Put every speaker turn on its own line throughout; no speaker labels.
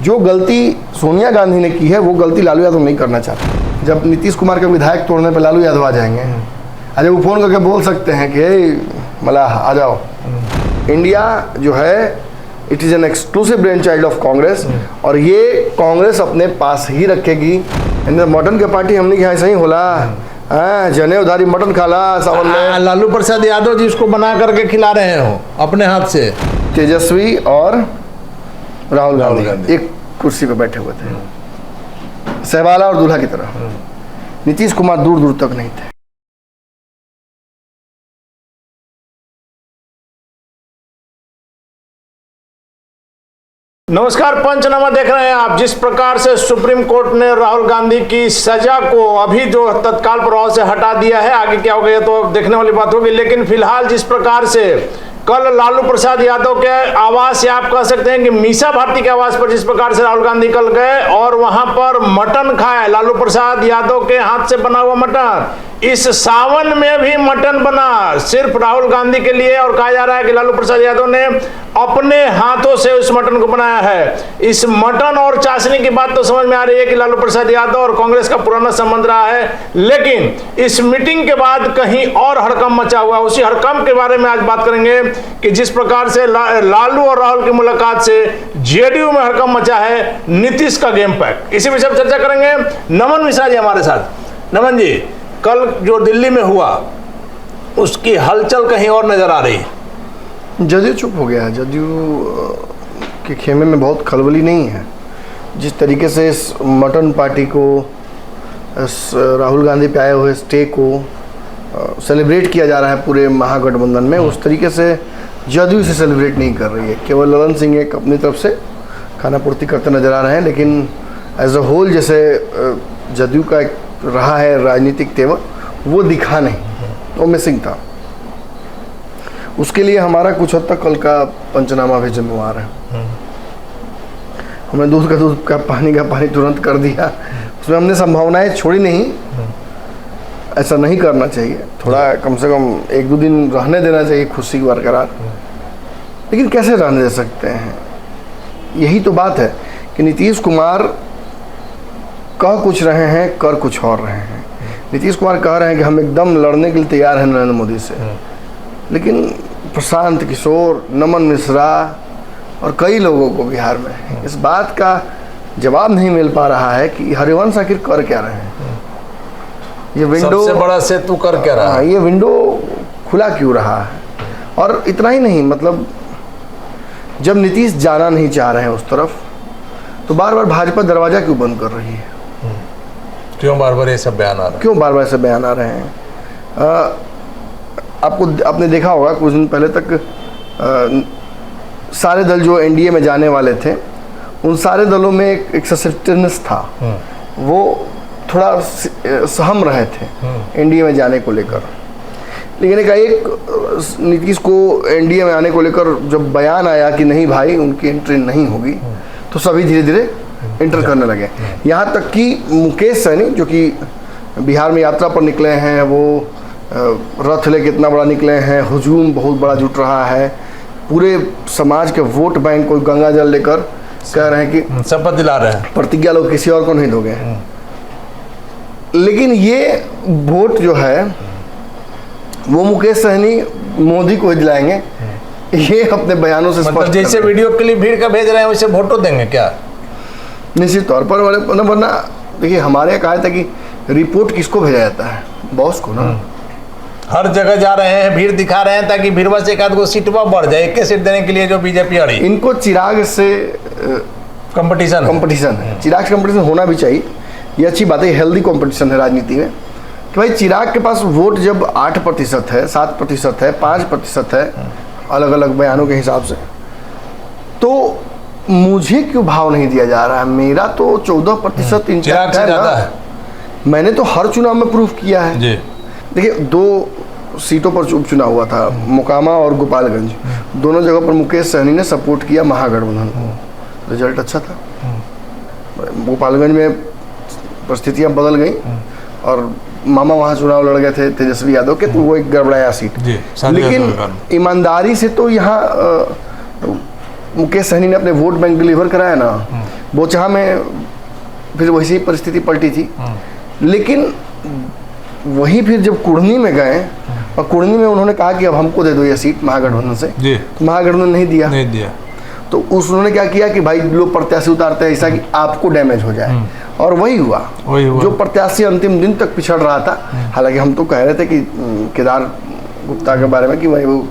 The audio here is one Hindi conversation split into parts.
जो गलती सोनिया गांधी ने की है वो गलती लालू यादव नहीं करना चाहते। जब नीतीश कुमार के विधायक तोड़ने पर लालू यादव आ जाएंगे, अरे वो फ़ोन करके बोल सकते हैं कि मलाह आ जाओ। इंडिया जो है it is an exclusive brain child of Congress, और ये कांग्रेस अपने पास ही रखेगी। मटन के पार्टी हमने यहाँ ऐसा ही होला, जने उधारी मटन खाला सावन में।
लालू प्रसाद यादव जी उसको बना करके खिला रहे हो अपने हाथ से।
तेजस्वी और राहुल गांधी एक कुर्सी पे बैठे हुए थे, सहवाला और दूल्हा की तरह। नीतीश कुमार दूर दूर तक नहीं थे।
नमस्कार, पंचनामा देख रहे हैं आप। जिस प्रकार से सुप्रीम कोर्ट ने राहुल गांधी की सजा को अभी जो तत्काल प्रभाव से हटा दिया है, आगे क्या हो गया तो देखने वाली बात होगी। लेकिन फिलहाल जिस प्रकार से कल लालू प्रसाद यादव के आवास, या आप कह सकते हैं कि मीसा भारती के आवास पर जिस प्रकार से राहुल गांधी कल गए और वहां पर मटन खाए, लालू प्रसाद यादव के हाथ से बना हुआ मटन, इस सावन में भी मटन बना सिर्फ राहुल गांधी के लिए, और कहा जा रहा है कि लालू प्रसाद यादव ने अपने हाथों से उस मटन को बनाया है। इस मटन और चाशनी की बात तो समझ में आ रही है कि लालू प्रसाद यादव और कांग्रेस का पुराना संबंध रहा है, लेकिन इस मीटिंग के बाद कहीं और हड़कंप मचा हुआ। उसी हड़कंप के बारे में आज बात करेंगे कि जिस प्रकार से लालू और राहुल की मुलाकात से जेडीयू में हड़कंप मचा है, नीतीश का गेम पैक, इसी विषय पर चर्चा करेंगे। नमन मिश्रा जी हमारे साथ। नमन जी, कल जो दिल्ली में हुआ उसकी हलचल कहीं और नजर आ रही है।
जदयू चुप हो गया। जदयू के खेमे में बहुत खलबली नहीं है। जिस तरीके से इस मटन पार्टी को, इस राहुल गांधी पे आए हुए स्टे को सेलिब्रेट किया जा रहा है पूरे महागठबंधन में, उस तरीके से जदयू से सेलिब्रेट नहीं कर रही है। केवल ललन सिंह एक अपनी तरफ से खाना पूर्ति करते नजर आ रहे हैं, लेकिन एज अ होल जैसे जदयू का एक रहा है राजनीतिक तेवर, वो दिखा नहीं, वो मिसिंग था। उसके लिए हमारा कुछ हद तक कल का पंचनामा भी जिम्मेवार है। हमने दूध का पानी तुरंत कर दिया, उसमें हमने संभावनाएं छोड़ी नहीं। ऐसा नहीं करना चाहिए, थोड़ा कम से कम 1-2 दिन रहने देना चाहिए खुशी बरकरार। लेकिन कैसे रहने दे सकते हैं? यही तो बात है कि नीतीश कुमार कह कुछ रहे हैं, कर कुछ और रहे हैं। नीतीश कुमार कह रहे हैं कि हम एकदम लड़ने के लिए तैयार हैं नरेंद्र मोदी से, लेकिन प्रशांत किशोर, नमन मिश्रा और कई लोगों को बिहार में इस बात का जवाब नहीं मिल पा रहा है कि हरिवंश आखिर कर क्या रहे हैं। ये विंडो
सबसे बड़ा सेतु कर क्या रहा है,
ये विंडो खुला क्यों रहा है? और इतना ही नहीं, मतलब जब नीतीश जाना नहीं चाह रहे हैं उस तरफ, तो बार बार भाजपा दरवाजा क्यों बंद कर रही है?
क्यों बार बार ये सब बयान आ रहे हैं?
क्यों बार बार ऐसे बयान आ रहे हैं? आपने देखा होगा कुछ दिन पहले तक सारे दल जो एनडीए में जाने वाले थे, उन सारे दलों में एक एक्सेसिवनेस था। वो थोड़ा सहम रहे थे एनडीए में जाने को लेकर। लेकिन एक नीतीश को एनडीए में आने को लेकर जब बयान आया कि नहीं भाई उनकी एंट्री नहीं होगी, तो सभी धीरे धीरे एंटर करने लगे। यहाँ तक कि मुकेश सहनी जो कि बिहार में यात्रा पर निकले हैं, वो रथ लेके इतना बड़ा निकले हैं, हुजूम बहुत बड़ा जुट रहा है, पूरे समाज के वोट बैंक को गंगा जल लेकर कह रहे हैं कि
शपथ दिला रहे हैं,
प्रतिज्ञा लोग किसी और को नहीं दोगे। लेकिन ये वोट जो है वो मुकेश सहनी मोदी को ही दिलाएंगे, ये अपने बयानों से
मतलब जैसे वीडियो क्लिप भीड़ का भेज रहे हैं वैसे वोटो देंगे क्या?
निश्चित तौर पर। वरना देखिए, हमारे यहाँ कहा था कि रिपोर्ट किसको भेजा जाता है? बॉस को ना।
हर जगह जा रहे हैं, भीड़ दिखा रहे हैं ताकि भीड़ से 1-2 सीटवा बढ़ जाए, 1 सीट देने के लिए जो बीजेपी अड़ी।
इनको चिराग से
कंपटीशन
है। चिराग से कंपटीशन होना भी चाहिए, ये अच्छी बात है, हेल्दी कंपटीशन है राजनीति में। कि भाई चिराग के पास वोट जब 8% है, 7% है, 5% है, अलग अलग बयानों के हिसाब से, तो मुझे क्यों भाव नहीं दिया जा रहा है? मेरा तो 14% इंटैक्ट है ना। मैंने तो हर चुनाव में प्रूफ किया है जी। देखिए, 2 सीटों पर उपचुनाव हुआ था, मोकामा और गोपालगंज। दोनों जगह पर मुकेश सहनी ने सपोर्ट किया महागठबंधन को। रिजल्ट अच्छा था। गोपालगंज में परिस्थितियां बदल गई और मामा वहाँ चुनाव लड़ गए थे तेजस्वी यादव के, तो वो एक गड़बड़ाया सीट। लेकिन ईमानदारी से तो यहाँ मुकेश सहनी ने अपने वोट बैंक डिलीवर कराया ना। बोचहा में फिर वैसी परिस्थिति पलटी थी। लेकिन वहीं फिर जब कुढ़नी में गए और कुढ़नी में उन्होंने कहा कि अब हमको दे दो ये सीट महागठबंधन से, तो महागठबंधन नहीं दिया। तो उन्होंने क्या किया कि भाई लोग प्रत्याशी उतारते हैं ऐसा कि आपको डैमेज हो जाए, और वही हुआ। जो प्रत्याशी अंतिम दिन तक पिछड़ रहा था, हालांकि हम तो कह रहे थे कि केदार गुप्ता के बारे में कि भाई वो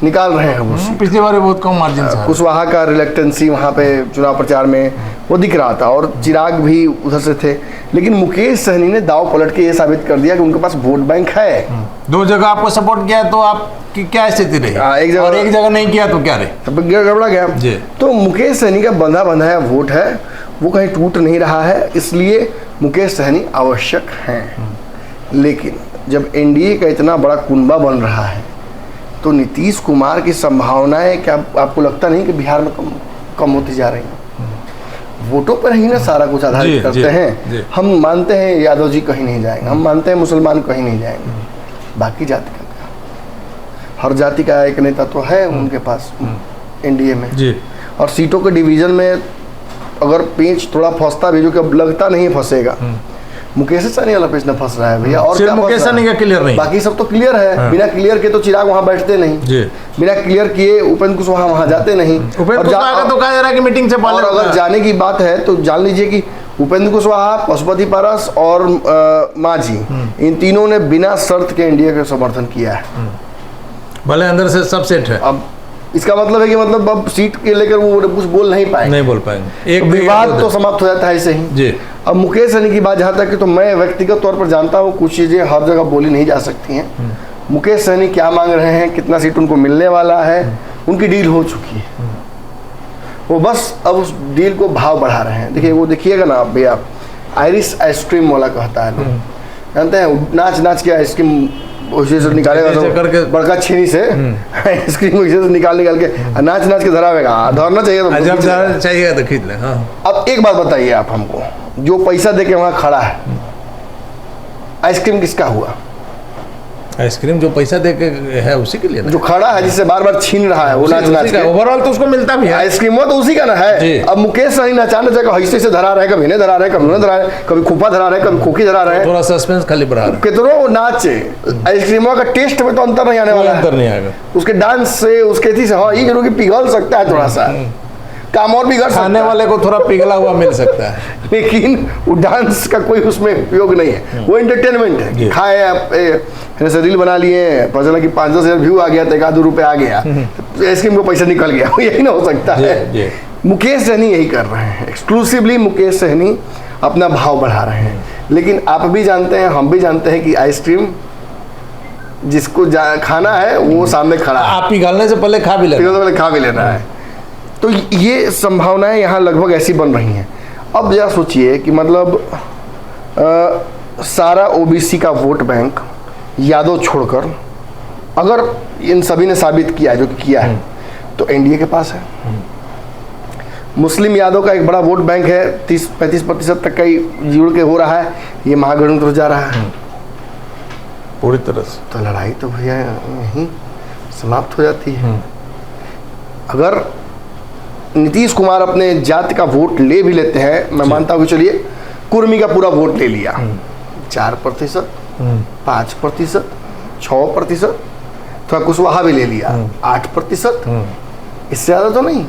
निकाल रहे हैं वो सीट,
पिछली बार बहुत कम मार्जिन से।
कुशवाहा का रिलेक्टेंसी वहाँ पे चुनाव प्रचार में वो दिख रहा था, और चिराग भी उधर से थे। लेकिन मुकेश सहनी ने दाव पलट के ये साबित कर दिया कि उनके पास वोट बैंक है।
दो जगह आपको सपोर्ट किया तो आपकी क्या स्थिति रही?
एक जगह,
और एक जगह नहीं किया तो क्या रही?
तब गड़बड़ा गया। तो मुकेश सहनी का बंधा बंधाया वोट है, वो कहीं टूट नहीं रहा है, इसलिए मुकेश सहनी आवश्यक हैं। लेकिन जब एनडीए का इतना बड़ा कुनबा बन रहा है तो नीतीश कुमार की संभावनाएं क्या आपको लगता नहीं कि बिहार में कम होती जा रही हैं? वोटों पर ही ना सारा कुछ आधारित करते हैं। हम मानते हैं यादव जी कहीं नहीं जाएंगे, हम मानते हैं मुसलमान कहीं नहीं जाएंगे, बाकी जाति का क्या? हर जाति का एक नेता तो है उनके पास एनडीए में जी। और सीटों के डिवीजन में अगर पेंच थोड़ा फंसता भी, जो कि अब लगता नहीं फंसेगा, मुकेश सहनी वाला पेच न फंस रहा है भैया। और क्या
मुकेश सहनी का क्लियर नहीं,
बाकी सब तो क्लियर है। हाँ। बिना क्लियर के तो चिराग वहां बैठते नहीं जी। बिना क्लियर किए उपेंद्र कुशवाहा वहां जाते नहीं।
उपेंद्र कुशवाहा तो कहा जा रहा है कि मीटिंग से पहले,
और अगर जाने की बात है तो जान लीजिए कि उपेंद्र कुशवाहा, पशुपति पारस और मांझी, इन तीनों ने बिना शर्त के एनडीए का समर्थन किया है।
भले अंदर से सब सेट है।
अब इसका मतलब है कि मतलब अब सीट के लेकर वो कुछ बोल नहीं पाएंगे, एक विवाद तो समाप्त हो जाता है ऐसे ही जी। अब मुकेश सहनी की बात जहाँ तक कि, तो मैं व्यक्तिगत तौर पर जानता हूँ कुछ चीज़ें हर जगह बोली नहीं जा सकती हैं। मुकेश सहनी क्या मांग रहे हैं, कितना सीट उनको मिलने वाला है, उनकी डील हो चुकी है। वो बस अब उस डील को भाव बढ़ा रहे हैं। देखिए वो देखिएगा ना भैया, आयरिश आइसक्रीम वाला कहता है, लोग जानते हैं, नाच नाच के आइसक्रीम उसे से निकालेगा तो बड़का छेनी से आइसक्रीम से निकाल के नाच नाच के धरावेगा, धरना चाहिए
तो खींच ले। हाँ।
अब एक बात बताइए आप हमको, जो पैसा देके वहां खड़ा है, आइसक्रीम किसका हुआ?
आइसक्रीम जो पैसा देके है उसी के लिए,
जो खड़ा है जिससे बार बार छीन रहा है वो नाच नाच के,
ओवरऑल तो उसको मिलता भी है
आइसक्रीम, वो तो उसी का ना है। अब मुकेश सहनी नचाने जगह हिस्से से धरा रहे, कभी इन्हें धरा रहे, कभी उन्हें धरा रहे, कभी खूफा धरा रहे, कभी खोखी धरा रहे,
थोड़ा सस्पेंस खाली बढ़ा रहे,
कितनों नाच। आइसक्रीम का टेस्ट में तो अंतर नहीं आने वाला,
अंतर नहीं आएगा
उसके डांस से, उसके थी से। हाँ, ये जरूर पिघल सकता है थोड़ा सा, काम और बिगड़ सकता है,
खाने वाले को थोड़ा पिघला हुआ मिल सकता है,
लेकिन वो डांस का कोई उसमें उपयोग नहीं है, वो एंटरटेनमेंट है। खाए आप जैसे रील बना लिए, पता चला कि 5-10 हज़ार व्यू आ गया, तो 1-2 रुपये आ गया, तो आइसक्रीम को पैसा निकल गया, यही ना हो सकता है। मुकेश सहनी यही कर रहे हैं, एक्सक्लूसिवली मुकेश सहनी अपना भाव बढ़ा रहे हैं। लेकिन आप भी जानते हैं, हम भी जानते हैं कि आइसक्रीम जिसको खाना है वो सामने खड़ा है,
आप पिघलने से पहले खा भी लेना
है। तो ये संभावनाएं यहाँ लगभग ऐसी बन रही हैं। अब जरा सोचिए कि मतलब सारा ओबीसी का वोट बैंक यादव छोड़कर, अगर इन सभी ने साबित किया जो कि किया है, तो एनडीए के पास है। मुस्लिम यादव का एक बड़ा वोट बैंक है, 30-35% तक का जुड़ के हो रहा है, ये महागठबंधन तरफ जा रहा है
पूरी तरह से।
तो लड़ाई तो भैया यहीं समाप्त हो जाती है। अगर नीतीश कुमार अपने जाति का वोट ले भी लेते हैं, मैं मानता हूँ कि चलिए कुर्मी का पूरा वोट ले लिया, 4%, 5%, 6%, थोड़ा कुशवाहा भी ले लिया 8%, इससे ज़्यादा तो नहीं।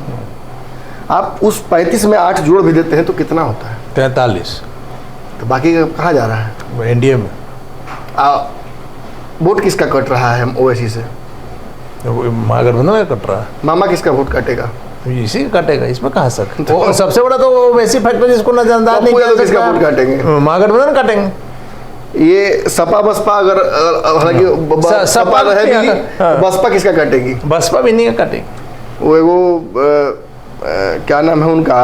आप उस 35 में 8 जोड़ भी देते हैं तो कितना होता है?
43।
तो बाकी कहाँ जा रहा है?
एनडीए में।
वोट किसका कट रहा है ओवैसी से?
महागठबंधन का कट रहा है।
मामा किसका वोट काटेगा?
इसी कटेगा, इसमें कहाँ सक। तो सबसे बड़ा तो वैसी फैक्टर जिसको नजरअंदाज नहीं
किया, किसका वोट काटेंगे?
महागठबंधन काटेंगे।
ये सपा बसपा, अगर हालांकि सपा रहेगी, बसपा किसका काटेगी?
बसपा भी नहीं काटेगी।
वो क्या नाम है उनका,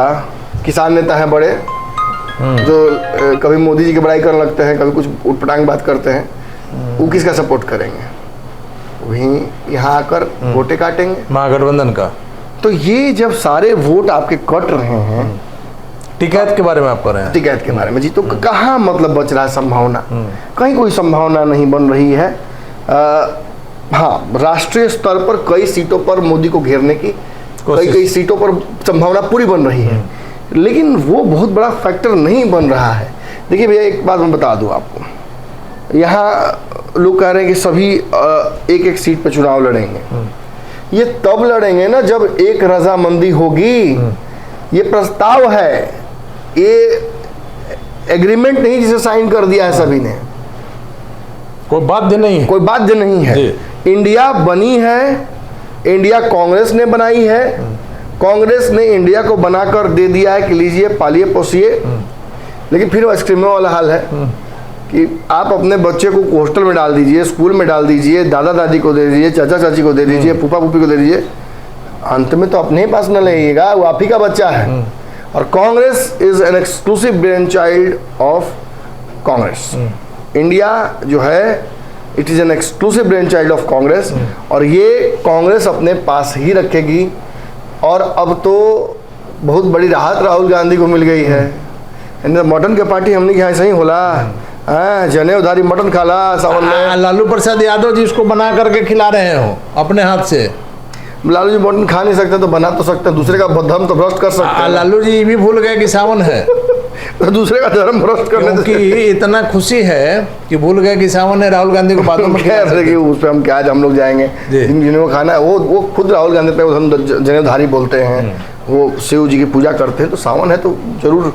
किसान नेता है बड़े, जो कभी मोदी जी की बड़ाई करने लगते हैं, कभी कुछ उटपटांग बात करते हैं, वो किसका सपोर्ट करेंगे? वहीं यहाँ आकर वोटे काटेंगे
महागठबंधन का।
तो ये जब सारे वोट आपके कट रहे हैं,
टिकैत के बारे में आप कर रहे हैं,
टिकैत के बारे में जी, तो कहाँ मतलब बच रहा है संभावना? कहीं कोई संभावना नहीं बन रही है। हाँ, राष्ट्रीय स्तर पर कई सीटों पर मोदी को घेरने की कई सीटों पर संभावना पूरी बन रही है, लेकिन वो बहुत बड़ा फैक्टर नहीं बन रहा है। देखिए भैया, एक बात मैं बता दूं आपको, यहाँ लोग कह रहे हैं कि सभी एक एक सीट पर चुनाव लड़ेंगे। ये तब लड़ेंगे ना जब एक रजामंदी होगी। ये प्रस्ताव है, ये एग्रीमेंट नहीं जिसे साइन कर दिया है सभी ने,
कोई बाध्य नहीं है,
कोई बाध्य नहीं है। इंडिया बनी है, इंडिया कांग्रेस ने बनाई है, कांग्रेस ने इंडिया को बनाकर दे दिया है कि लीजिए पालिए पोसिए। लेकिन फिर आइसक्रीमों वाला हाल है कि आप अपने बच्चे को हॉस्टल में डाल दीजिए, स्कूल में डाल दीजिए, दादा दादी को दे दीजिए, चाचा चाची को दे दीजिए, फूफा फूफी को दे दीजिए, अंत में तो अपने ही पास न लेगा, वो आप ही का बच्चा है। और Congress is an exclusive brain child of Congress. India जो है it is an exclusive brain child of Congress, और ये कांग्रेस अपने पास ही रखेगी। और अब तो बहुत बड़ी राहत राहुल गांधी को मिल गई है। मटन के पार्टी हमने यहाँ ऐसा ही होला, जने उधारी मटन खाला सावन में।
लालू प्रसाद यादव जी इसको बना करके खिला रहे हो अपने हाथ से।
लालू जी मटन खा नहीं सकते तो बना तो सकते हैं, दूसरे का धर्म तो भ्रष्ट कर सकते हैं।
लालू जी भी भूल गए कि सावन है
तो दूसरे का धर्म भ्रष्ट करने
क्योंकि इतना खुशी है कि भूल गए कि सावन है। राहुल गांधी को बातों में
उस पर हम क्या आज हम लोग जाएंगे, जिनको खाना है वो खुद राहुल गांधी पे जनेऊधारी बोलते हैं, वो शिव जी की पूजा करते हैं। तो सावन है तो जरूर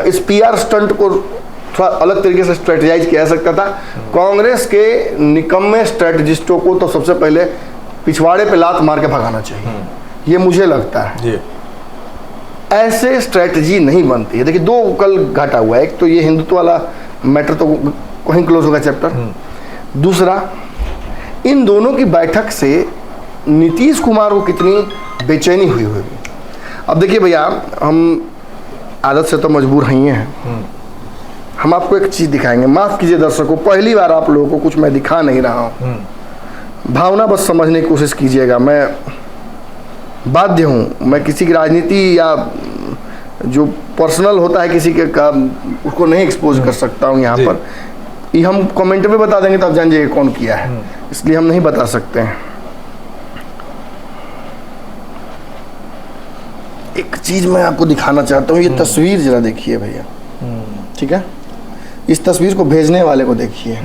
इस PR स्टंट को थोड़ा अलग तरीके से स्ट्रेटेजाइज किया जा सकता था। कांग्रेस के निकम्मे स्ट्रेटजिस्टों को तो सबसे पहले पिछवाड़े पे लात मार के भगाना चाहिए, ये मुझे लगता है। ऐसे स्ट्रेटजी नहीं बनती है। देखिए, दो कल घाटा हुआ है, एक तो ये हिंदुत्व वाला मैटर तो कहीं क्लोज होगा चैप्टर, दूसरा इन दोनों की बैठक से नीतीश कुमार को कितनी बेचैनी हुई होगी। अब देखिए भैया, हम आदत से तो मजबूर ही हैं। हम आपको एक चीज दिखाएंगे, माफ कीजिए दर्शकों, पहली बार आप लोगों को कुछ मैं दिखा नहीं रहा हूं, भावना बस समझने की कोशिश कीजिएगा। मैं बाध्य हूं, मैं किसी की राजनीति या जो पर्सनल होता है किसी के का उसको नहीं एक्सपोज कर सकता हूं यहाँ पर। ये हम कमेंट में बता देंगे तो आप जान जाइए कौन किया है, इसलिए हम नहीं बता सकते हैं। एक चीज मैं आपको दिखाना चाहता हूँ, ये तस्वीर जरा देखिए भैया, ठीक है? इस तस्वीर को भेजने वाले को देखिए,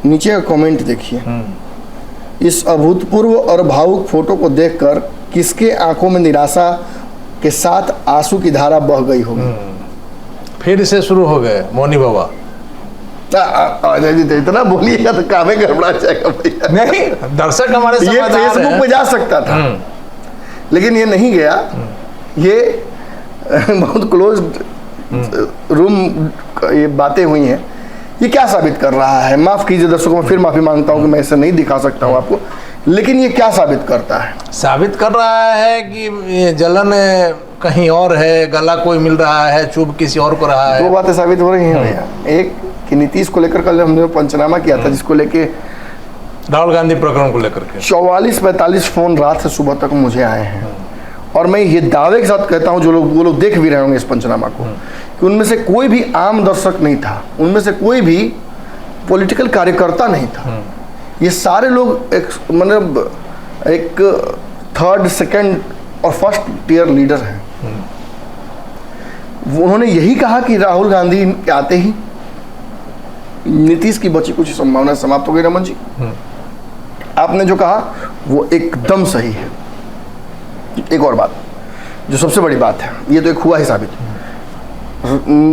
नीचे का कमेंट देखिए। इस अभूतपूर्व और भावुक फोटो को देखकर किसके आंखों में निराशा के साथ आंसू की धारा बह गई होगी।
फिर से शुरू हो गए मोनी बाबा।
इतना बोलिएगा तो काम गड़बड़ा जाएगा भैया।
नहीं, दर्शक हमारे
ये फेसबुक पे जा सकता था, लेकिन ये नहीं गया। ये बहुत क्लोज रूम ये बातें हुई हैं। ये क्या साबित कर रहा है? माफ कीजिए दर्शकों, मैं फिर माफी मांगता हूं कि मैं इसे नहीं दिखा सकता हूं आपको, लेकिन ये क्या साबित करता है?
साबित कर रहा है कि ये जलन कहीं और है, गला कोई मिल रहा है, चुभ किसी और को रहा है।
दो बातें साबित हो रही हैं भैया। एक कि नीतीश को लेकर कल हमने पंचनामा किया था, जिसको लेके
राहुल गांधी प्रकरण को लेकर के
44-45 फोन रात से सुबह तक मुझे आए हैं, और मैं ये दावे के साथ कहता हूँ, वो लोग देख भी रहे होंगे इस पंचनामा को, कि उनमें से कोई भी आम दर्शक नहीं था, उनमें से कोई भी पॉलिटिकल कार्यकर्ता नहीं था। ये सारे लोग एक मतलब एक थर्ड, सेकंड और फर्स्ट टियर लीडर हैं। उन्होंने यही कहा कि राहुल गांधी के आते ही नीतीश की बची कुछ संभावना समाप्त हो गई। रमन जी, आपने जो कहा वो एकदम सही है। एक और बात जो सबसे बड़ी बात है, ये तो एक हुआ ही साबित।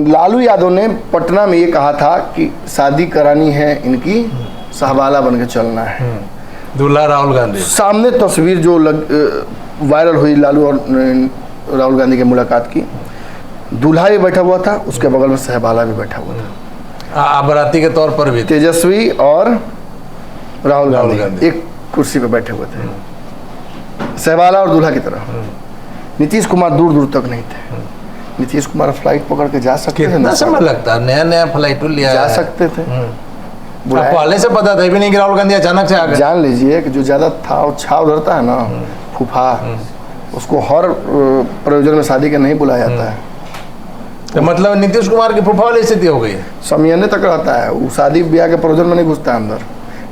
लालू यादव ने पटना में ये कहा था कि शादी करानी है इनकी, साहबाला बन के चलना है।
दूल्हा राहुल गांधी। सामने
तस्वीर जो वायरल हुई लालू और राहुल गांधी की मुलाकात की, दूल्हा भी बैठा हुआ था, उसके बगल में सहबाला भी बैठा हुआ था,
बाराती के तौर पर भी
तेजस्वी और राहुल गांधी एक कुर्सी पे बैठे हुए थे, सहबाला और दूल्हा की तरह। नीतीश कुमार दूर दूर तक नहीं थे। नीतीश कुमार फ्लाइट पकड़ के जा सकते थे।
कितना समय लगता है? नया नया फ्लाइट लिया
जा सकते थे।
पहले से पता था भी नहीं कि राहुल गांधी अचानक से आ गए।
जान लीजिए कि जो ज्यादा छाव धरता है ना, फूफा, उसको हर प्रयोजन में शादी के नहीं बुलाया जाता है।
तो मतलब नीतीश कुमार की फूफा वाली स्थिति हो गई है।
समझने तक रहता है, वो शादी ब्याह के प्रयोजन में नहीं घुसता है अंदर,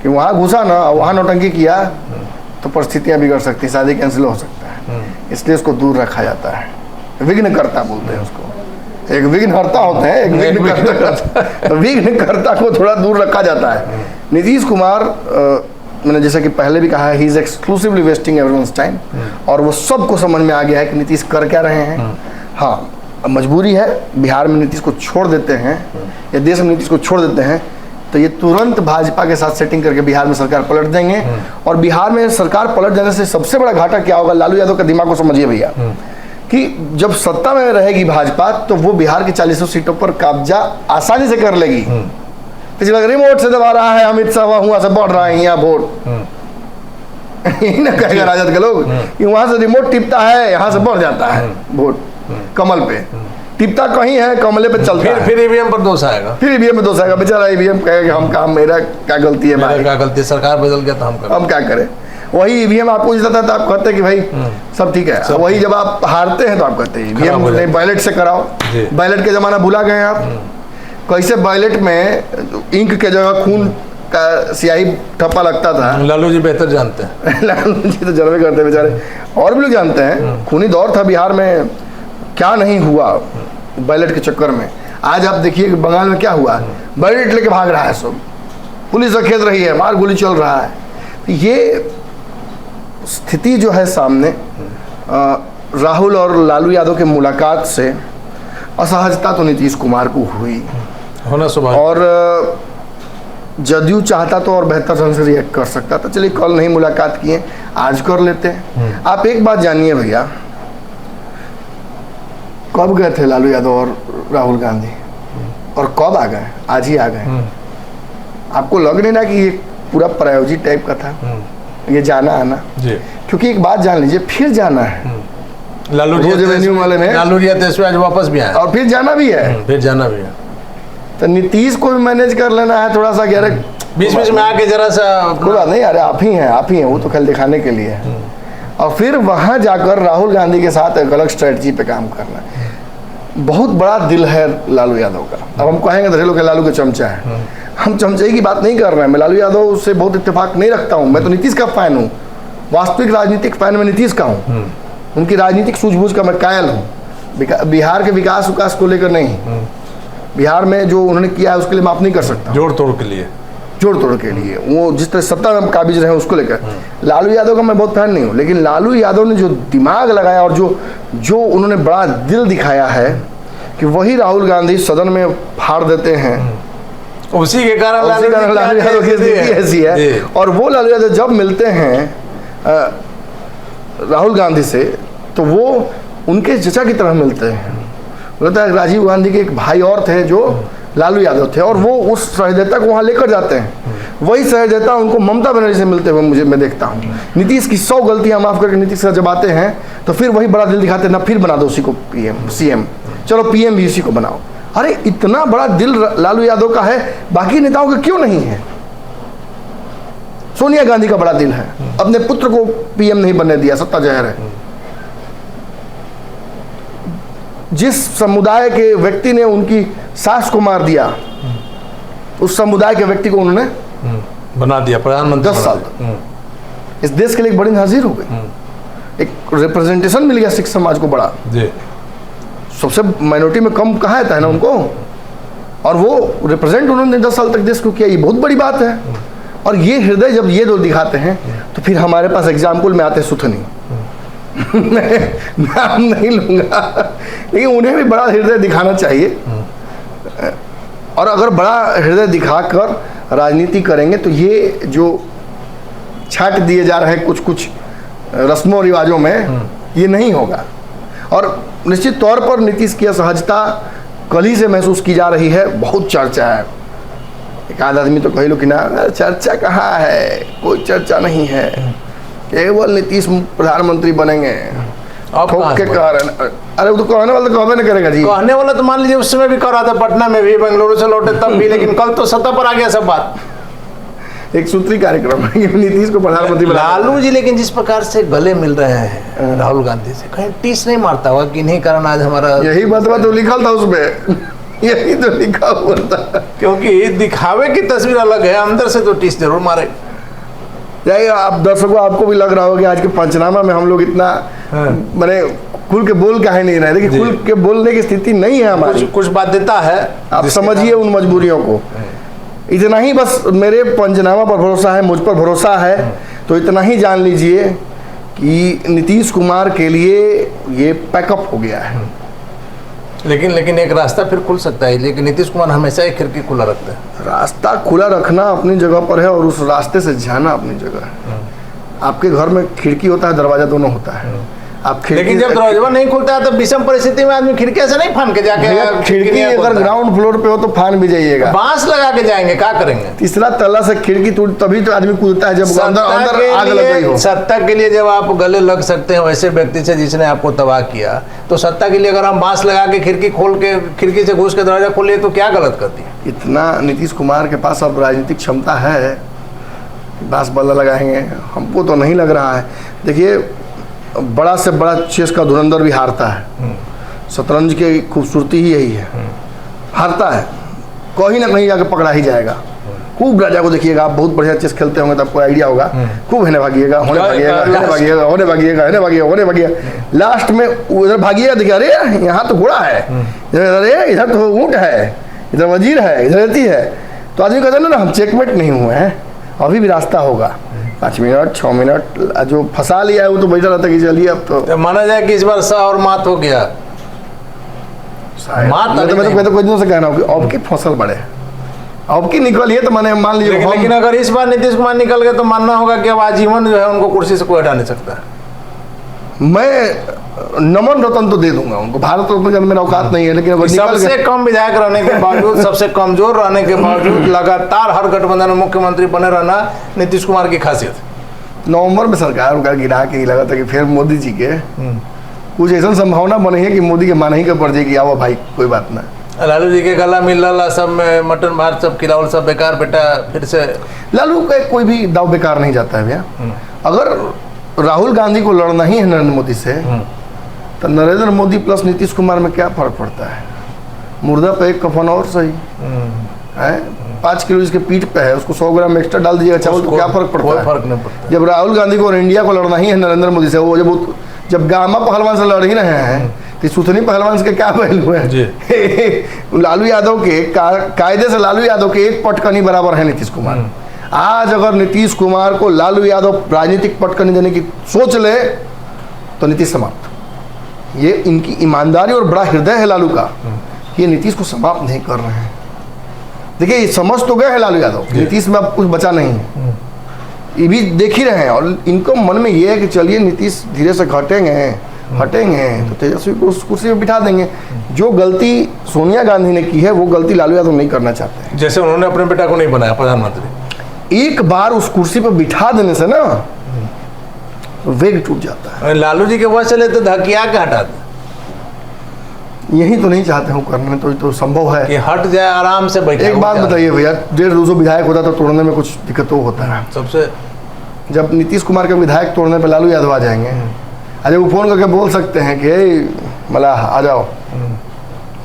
कि वहाँ घुसा ना, वहाँ नौटंकी किया तो परिस्थितियाँ बिगड़ सकती, शादी कैंसिल हो सकता है, इसलिए उसको दूर रखा जाता है। विघ्नकर्ता बोलते हैं उसको। एक विघ्नहर्ता होते हैं, एक विघ्नकर्ता। तो विघ्नकर्ता को थोड़ा दूर रखा जाता है। नीतीश कुमार मैंने जैसे कि पहले भी कहा है, he is exclusively wasting everyone's time, और वो सबको समझ में आ गया है कि नीतीश कर क्या रहे हैं। हाँ, अब मजबूरी है, बिहार में नीतीश को छोड़ देते हैं या देश में नीतीश को छोड़ देते हैं तो ये तुरंत भाजपा के साथ सेटिंग करके बिहार में सरकार पलट देंगे। और बिहार में सरकार पलट जाने से सबसे बड़ा घाटा क्या होगा, लालू यादव का दिमाग को समझिए भैया, कि जब सत्ता में रहेगी भाजपा तो वो बिहार की 40 सीटों पर कब्जा आसानी से कर लेगी। पिछले रिमोट से दबा रहा है अमित शाह, वहां से बढ़ रहा है यहाँ वोट। यही ना कहेगा राजद के लोग कि वहां से रिमोट टिपता है, यहाँ से बढ़ जाता है वोट। कमल पे टिपता कहीं है, कमले पे चलता है।
फिर ईवीएम पर दोष आएगा,
फिर ईवीएम में दोष आएगा। बेचारा ईवीएम कहेगा हम काम, मेरा क्या गलती है भाई,
क्या गलती, सरकार बदल गया तो हम
क्या करें। वही ईवीएम आपको जिताता है तो आप कहते हैं कि भाई सब ठीक है, वही जब आप हारते हैं तो आप कहते हैं ईवीएम नहीं, बैलेट से कराओ। बैलेट के जमाना भुला गए आप। कैसे बैलेट में इंक के जगह खून का स्याही ठप्पा लगता था,
लालू जी बेहतर जानते हैं।
लालू जी तो जलवे करते हैं बेचारे, और भी लोग जानते हैं। खूनी दौर था बिहार में, क्या नहीं हुआ बैलेट के चक्कर में। आज आप देखिए कि बंगाल में क्या हुआ, बैलेट लेके भाग रहा है सब, पुलिस खेद रही है, मार गोली चल रहा है। ये स्थिति जो है सामने, राहुल और लालू यादव के मुलाकात से असहजता तो नीतीश कुमार को हुई
होना स्वाभाविक,
और जदयू चाहता तो और बेहतर ढंग से रिएक्ट कर सकता था। चलिए कल नहीं मुलाकात किए, आज कर लेते हैं। आप एक बात जानिए भैया, कब गए थे लालू यादव और राहुल गांधी, और कब आ गए? आज ही आ गए। आपको लग नहीं ना कि ये पूरा प्रायोजित टाइप का था, ये जाना आना जी? क्योंकि एक बात जान लीजिए, फिर जाना है।
लालू जी वाले में लालू जी आज वापस भी आए
और फिर जाना भी है,
फिर जाना भी है।
तो नीतीश को भी मैनेज कर लेना है थोड़ा सा,
बीच बीच में आके जरा सा
कोई बात नहीं, अरे आप ही हैं, वो तो खेल दिखाने के लिए है। और फिर वहां जाकर राहुल गांधी के साथ एक अलग स्ट्रेटजी पे काम करना। बहुत बड़ा दिल है लालू यादव का। अब हम कहेंगे तो लोग लालू का चमचा है, हम चमचे की बात नहीं कर रहे हैं। मैं लालू यादव से बहुत इत्तेफाक नहीं रखता हूँ, मैं तो नीतीश का फैन हूँ, वास्तविक राजनीतिक फैन मैं नीतीश का हूँ। उनकी राजनीतिक सूझबूझ का मैं कायल हूँ। बिहार के विकास को लेकर नहीं, बिहार में जो उन्होंने किया है उसके लिए माफ नहीं कर सकता, जोड़ तोड़ के लिए वो जिस तरह सत्ता में काबिज रहे उसको लेकर। लालू यादव का मैं बहुत फैन नहीं हूँ, लेकिन लालू यादव ने जो दिमाग लगाया और जो उन्होंने बड़ा दिल दिखाया है कि वही राहुल गांधी सदन में फाड़ देते हैं,
उसी के कारण
लालू यादव की स्थिति ऐसी है। और वो लालू यादव जब मिलते हैं राहुल गांधी से तो वो उनके चचा की तरह मिलते हैं। बोलता है राजीव गांधी के एक भाई और थे जो लालू यादव थे, और वो उस सहृदयता को वहाँ लेकर जाते हैं। वही सहृदयता उनको ममता बनर्जी से मिलते हुए मैं देखता हूँ। नीतीश की 100 गलतियाँ माफ करके नीतीश से जब आते हैं तो फिर वही बड़ा दिल दिखाते हैं ना, फिर बना दो उसी को सीएम, चलो पीएम भी उसी को बनाओ। अरे इतना बड़ा दिल लालू यादव का है, बाकी नेताओं का क्यों नहीं है? सोनिया गांधी का बड़ा दिल है, अपने पुत्र को पीएम नहीं बनने दिया, सत्ता जहर है। जिस समुदाय के व्यक्ति ने उनकी सास को मार दिया, उस समुदाय के व्यक्ति को उन्होंने
बना दिया प्रधानमंत्री
10 साल तक। इस देश के लिए एक बड़ी हाजिर हो गई, एक रिप्रेजेंटेशन मिल गया सिख समाज को बड़ा जी। सबसे माइनॉरिटी में कम कहा था ना उनको, और वो रिप्रेजेंट उन्होंने 10 साल तक देश को किया, ये बहुत बड़ी बात है। और ये हृदय जब ये दो दिखाते हैं तो फिर हमारे पास एग्जाम्पल में आते हैं सुथनी नाम नहीं लूंगा, लेकिन उन्हें भी बड़ा हृदय दिखाना चाहिए। और अगर बड़ा हृदय दिखाकर राजनीति करेंगे तो ये जो छाट दिए जा रहे हैं कुछ रस्मों रिवाजों में, ये नहीं होगा। और निश्चित तौर पर नीतीश की असहजता कल ही से महसूस की जा रही है। बहुत चर्चा है, एक आध आदमी तो कही लो कि ना चर्चा कहाँ है, कोई चर्चा नहीं है, केवल नीतीश प्रधानमंत्री बनेंगे के कारण। अरे वो तो कहने वाला तो कहबे नहीं करेगा जी,
कहने वाला तो मान लीजिए उस समय भी कर रहा था, पटना में भी, बेंगलुरु से लौटे तब भी, लेकिन कल तो सत्ता पर आ गया सब बात।
एक सूत्री कार्यक्रम है नीतीश को प्रधानमंत्री बना।
लालू जी लेकिन जिस प्रकार से गले मिल रहे हैं राहुल गांधी से, कहीं टीस नहीं मारता हुआ कि नहीं कारण आज हमारा,
यही बात तो लिखल था उसमें यही तो लिखा हुआ था,
क्योंकि दिखावे की तस्वीर अलग है, अंदर से तो टीस जरूर मारे।
यही आप दर्शकों, आपको भी लग रहा होगा कि आज के पंचनामा में हम लोग इतना मैंने खुल के बोल काहे नहीं रहे। देखिए, खुल के बोलने की स्थिति नहीं है हमारी,
कुछ बाध्यता है,
आप समझिए उन मजबूरियों को। इतना ही बस मेरे पंचनामा पर भरोसा है, मुझ पर भरोसा है, तो इतना ही जान लीजिए कि नीतीश कुमार के लिए ये पैकअप हो गया है।
लेकिन एक रास्ता फिर खुल सकता है, लेकिन नीतीश कुमार हमेशा एक खिड़की खुला रखता है।
रास्ता खुला रखना अपनी जगह पर है और उस रास्ते से जाना अपनी जगह है। आपके घर में खिड़की होता है, दरवाजा दोनों होता है। आप
लेकिन जब दरवाजा नहीं खुलता है तो विषम परिस्थिति में आदमी खिड़की से नहीं फान के जाके,
खिड़की अगर ग्राउंड फ्लोर पे हो तो फान भी जाइएगा,
बांस लगा के जाएंगे, क्या करेंगे?
तीसरा तल्ला से खिड़की टूट तभी तो आदमी कूदता है जब अंदर आग लग गई हो।
सत्ता के लिए जब आप गले लग सकते हैं वैसे व्यक्ति से जिसने आपको तबाह किया, तो सत्ता के लिए अगर हम बांस लगा के खिड़की खोल के, खिड़की से घुस के दरवाजा खोलिए तो क्या गलत करती है?
इतना नीतीश कुमार के पास अब राजनीतिक क्षमता है, बांस बल्ला लगाएंगे, हमको तो नहीं लग रहा है। देखिए, बड़ा से बड़ा चेस का धुरंधर भी हारता है। शतरंज की खूबसूरती ही यही है, हारता है, कहीं ना कहीं जाके पकड़ा ही जाएगा। खूब राजा को देखिएगा, आप बहुत बढ़िया चेस खेलते होंगे तो आपको आइडिया होगा। खूब हेने भागिएगा, होने भागिएगा, हेने भागिएगा, होने भागिएगा, हेने भागिएगा, होने भागिएगा, लास्ट में उधर भागिएगा, देखिए अरे यहाँ तो घोड़ा है, अरे इधर तो ऊँट है, इधर वजीर है, इधर रहती है, तो आदमी कहते ना हम चेकमेट नहीं हुए हैं, अभी भी रास्ता होगा। 5 मिनट 6 मिनट जो फंसा लिया है वो तो बैठा रहता कि चलिए अब तो
माना जाए कि इस बार सा और मात हो गया।
मैं तो कुछ दिनों से कह रहा हूँ कि अब की फसल बढ़े, अब की निकलिए तो मैंने मान लीजिए।
लेकिन अगर इस बार नीतीश कुमार निकल गए तो मानना होगा कि अब आजीवन जो है उनको कुर्सी से कोई हटा नहीं सकता।
मैं नमन रतन तो दे दूंगा उनको, भारत रत्न का मेरा औकात नहीं है, लेकिन
सबसे कम विधायक रहने के बावजूद, सबसे कमजोर रहने के बावजूद लगातार हर गठबंधन में मुख्यमंत्री बने रहना नीतीश कुमार की खासियत।
नवंबर में सरकार उनका गिरा के लगा था कि फिर मोदी जी के कुछ ऐसा संभावना बनी है कि मोदी के मान ही का पड़ जाए कि आओ भाई कोई बात ना।
लालू जी के गला मिल रहा सब में मटन भात सब खिलाओ सब बेकार बेटा, फिर से
लालू का कोई भी दाव बेकार नहीं जाता है भैया। अगर राहुल गांधी को लड़ना ही है नरेंद्र मोदी से, तो नरेंद्र मोदी प्लस नीतीश कुमार में क्या फर्क पड़ता है? मुर्दा पे एक कफन और सही है, 5 किलो जिसके पीठ पे है उसको 100 ग्राम एक्स्ट्रा डाल दीजिएगा चावल, तो क्या फर्क पड़ता है?
फर्क नहीं पड़ता।
जब राहुल गांधी को और इंडिया को लड़ना ही है नरेंद्र मोदी से, वो जब गामा पहलवान से लड़ ही रहे हैं तो सुथनी पहलवान से क्या पहलू है? लालू यादव के कायदे से लालू यादव के एक पटकनी बराबर है नीतीश कुमार। आज अगर नीतीश कुमार को लालू यादव राजनीतिक पटकनी देने की सोच ले तो नीतीश समाप्त। ये इनकी ईमानदारी और बड़ा हृदय है लालू का, ये नीतीश को समाप्त नहीं कर रहे हैं। देखिए, समझ तो गए हैं लालू यादव, नीतीश में अब कुछ बचा नहीं है, ये भी देख ही रहे हैं, और इनको मन में ये है कि चलिए नीतीश धीरे से हटेंगे तो तेजस्वी को उस कुर्सी पे बिठा देंगे। जो गलती सोनिया गांधी ने की है वो गलती लालू यादव नहीं करना चाहते हैं।
जैसे उन्होंने अपने बेटा को नहीं बनाया प्रधानमंत्री,
एक बार उस कुर्सी पर बिठा देने से ना वेग टूट जाता है।
लालू जी के वजह चले तो धकिया के हटा दे,
यही तो नहीं चाहते हूँ करने, तो संभव है
कि हट जाए आराम से बैठे।
एक बात बताइए भैया, 150-200 विधायक होता तो तोड़ने में कुछ दिक्कत तो होता है।
सबसे
जब नीतीश कुमार के विधायक तोड़ने पर लालू यादव आ जाएंगे, अरे वो फोन करके बोल सकते हैं कि मलाह आ जाओ,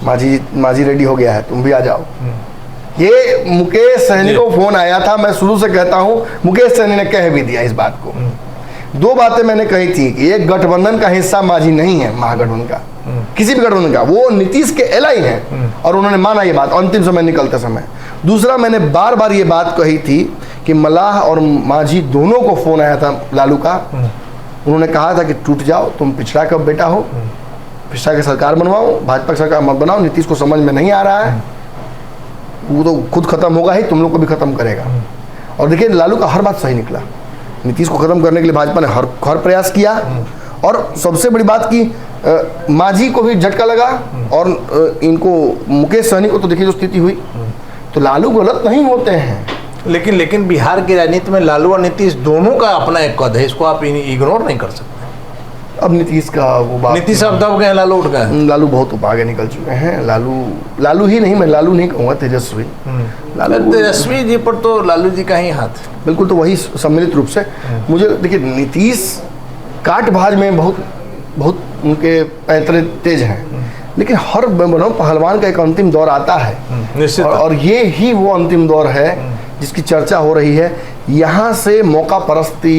माजी रेडी हो गया है, तुम भी आ जाओ। ये मुकेश सहनी को फोन आया था, मैं शुरू से कहता हूँ मुकेश सहनी ने कह भी दिया इस बात को। 2 बातें मैंने कही थी कि एक गठबंधन का हिस्सा माजी नहीं है, महागठबंधन का, किसी भी गठबंधन का, वो नीतीश के एलाई हैं और उन्होंने माना ये बात अंतिम समय निकलते समय। दूसरा, मैंने बार बार ये बात कही थी कि मलाह और मांझी दोनों को फोन आया था लालू का, उन्होंने कहा था कि टूट जाओ, तुम पिछड़ा का बेटा हो, पिछड़ा की सरकार बनवाओ, भाजपा की सरकार मत बनाओ, नीतीश को समझ में नहीं आ रहा है, वो तो खुद खत्म होगा ही, तुम लोग को भी खत्म करेगा। और देखिए, लालू का हर बात सही निकला, नीतीश को खत्म करने के लिए भाजपा ने हर प्रयास किया, और सबसे बड़ी बात की मांझी को भी झटका लगा, और इनको मुकेश सहनी को तो देखिए जो स्थिति हुई, तो लालू गलत नहीं होते हैं।
लेकिन बिहार की राजनीति में लालू और नीतीश दोनों का अपना एक कद है, इसको आप इग्नोर नहीं कर सकते।
अब नीतीश का वो बात,
नीतीश अब दब गए, लालू उठ गए,
लालू बहुत आगे निकल चुके हैं। लालू ही नहीं, मैं लालू नहीं कहूँगा, तेजस्वी।
तेजस्वी जी पर तो लालू जी का ही हाथ,
बिल्कुल, तो वही सम्मिलित रूप से। मुझे देखिए, नीतीश काट भाज में बहुत उनके पैतरे तेज हैं, लेकिन हर पहलवान का एक अंतिम दौर आता है, और ये ही वो अंतिम दौर है जिसकी चर्चा हो रही है यहाँ से मौका परस्ती,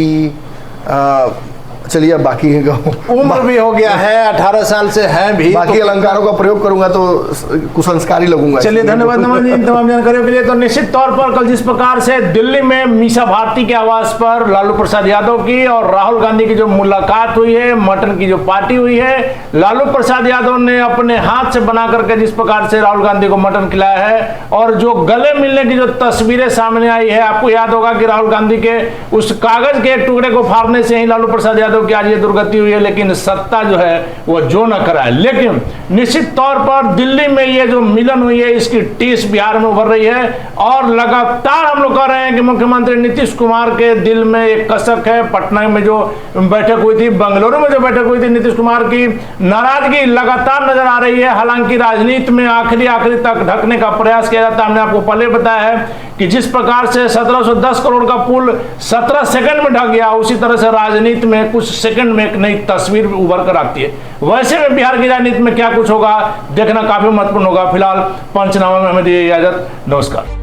चलिए अब बाकी है
उम्र भी हो गया है, 18 साल से है भी,
बाकी
तो
अलंकारों का प्रयोग करूंगा तो कुसंस्कारी लगूंगा।
चलिए धन्यवाद नमन जी इन तमाम जानकारियों के लिए। तो निश्चित तौर पर कल जिस प्रकार से दिल्ली में मीसा भारती के आवास पर लालू प्रसाद यादव की और राहुल गांधी की जो मुलाकात हुई है, मटन की जो पार्टी हुई है, लालू प्रसाद यादव ने अपने हाथ से बना करके जिस प्रकार से राहुल गांधी को मटन खिलाया है, और जो गले मिलने की जो तस्वीरें सामने आई है, आपको याद होगा कि राहुल गांधी के उस कागज के एक टुकड़े को फाड़ने से ही लालू प्रसाद यादव की आज ये दुर्गति हुई है, लेकिन सत्ता जो है वो जो न कराए। लेकिन निश्चित तौर पर दिल्ली में ये जो मिलन हुई है, इसकी टीस बिहार में उभर रही है, और लगातार हम लोग कह रहे हैं कि मुख्यमंत्री नीतीश कुमार के दिल में एक कसक है। पटना में जो बैठक हुई थी, बेंगलुरु में जो बैठक हुई थी, नीतीश कुमार की नाराजगी लगातार नजर आ रही है। हालांकि राजनीति में आखिरी तक ढकने का प्रयास किया जाता है। हमने आपको पहले बताया है कि जिस प्रकार से 1710 करोड़ का पुल 17 सेकंड में ढक गया, उसी तरह से राजनीति में कुछ सेकंड में एक नई तस्वीर उभर कर आती है। वैसे में बिहार की राजनीति में क्या कुछ होगा देखना काफी महत्वपूर्ण होगा। फिलहाल पंचनामा में हमें दी इजाजत, नमस्कार।